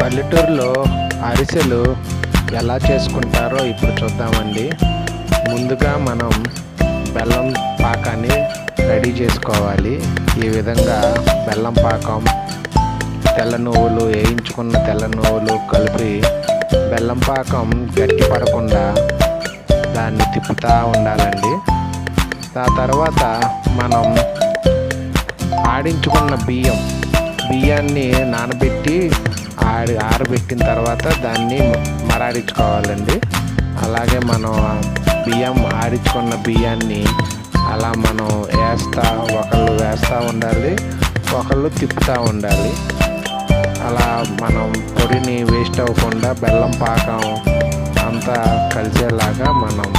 పల్లెటూరులో అరిసెలు ఎలా చేసుకుంటారో ఇప్పుడు చూద్దామండి. ముందుగా మనం బెల్లం పాకాన్ని రెడీ చేసుకోవాలి. ఈ విధంగా బెల్లం పాకం, తెల్ల నువ్వులు, వేయించుకున్న తెల్ల నువ్వులు కలిపి బెల్లం పాకం గట్టి పడకుండా దాన్ని తిప్పుతూ ఉండాలండి. ఆ తర్వాత మనం ఆడించుకున్న బియ్యాన్ని నానబెట్టి ఆరబెట్టిన తర్వాత దాన్ని మరాడించుకోవాలండి. అలాగే మనం ఆడించుకున్న బియ్యాన్ని అలా మనం ఒకళ్ళు వేస్తూ ఉండాలి, ఒకళ్ళు తిప్పుతూ ఉండాలి. అలా మనం పొడిని వేస్ట్ అవ్వకుండా బెల్లం పాకం అంతా కలిసేలాగా మనం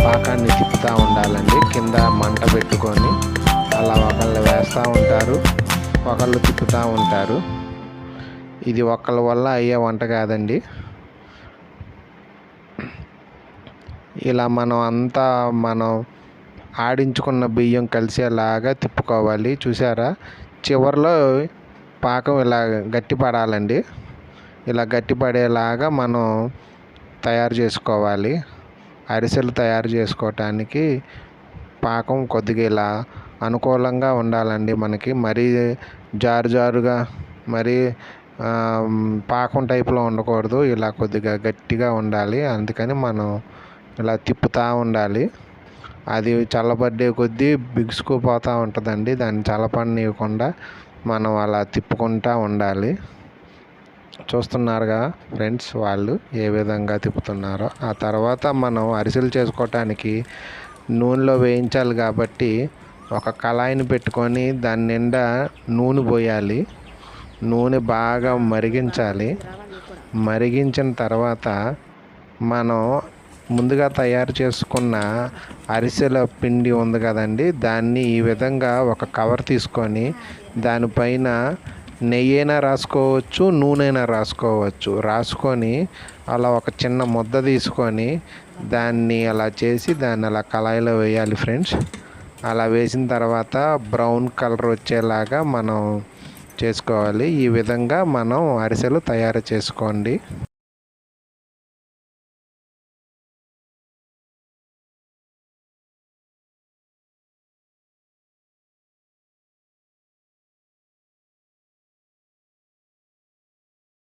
పాకాన్ని తిప్పుతూ ఉండాలండి. కింద మంట పెట్టుకొని అలా ఒకళ్ళు వేస్తూ ఉంటారు, ఒకళ్ళు తిప్పుతూ ఉంటారు. ఇది ఒకళ్ళ వల్ల అయ్యే వంట కాదండి. ఇలా మనం ఆడించుకున్న బియ్యం కలిసేలాగా తిప్పుకోవాలి. చూసారా, చివరిలో పాకం ఇలా గట్టిపడాలండి. ఇలా గట్టిపడేలాగా మనం తయారు చేసుకోవాలి. అరిసెలు తయారు చేసుకోవటానికి పాకం కొద్దిగా ఇలా అనుకూలంగా ఉండాలండి మనకి. మరీ జారుగా మరీ పాకం టైప్లో ఉండకూడదు. ఇలా కొద్దిగా గట్టిగా ఉండాలి. అందుకని మనం ఇలా తిప్పుతూ ఉండాలి. అది చల్లబడ్డే కొద్దీ బిగుసుకుపోతూ ఉంటుందండి. దాన్ని చల్లపడనీయకుండా మనం అలా తిప్పుకుంటూ ఉండాలి. చూస్తున్నారుగా ఫ్రెండ్స్, వాళ్ళు ఏ విధంగా తిప్పుతున్నారో. ఆ తర్వాత మనం అరిసెలు చేసుకోవటానికి నూనెలో వేయించాలి కాబట్టి ఒక కళాయిని పెట్టుకొని దాని నిండా నూనె పోయాలి. నూనె బాగా మరిగించాలి. మరిగించిన తర్వాత మనం ముందుగా తయారు చేసుకున్న అరిసెల పిండి ఉంది కదండి, దాన్ని ఈ విధంగా ఒక కవర్ తీసుకొని దానిపైన నెయ్యైనా రాసుకోవచ్చు, నూనెైనా రాసుకొని అలా ఒక చిన్న ముద్ద తీసుకొని దాన్ని అలా చేసి దాన్ని అలా కళాయిలో వేయాలి ఫ్రెండ్స్. అలా వేసిన తర్వాత బ్రౌన్ కలర్ వచ్చేలాగా మనం చేసుకోవాలి. ఈ విధంగా మనం అరిసెలు తయారు చేసుకోండి.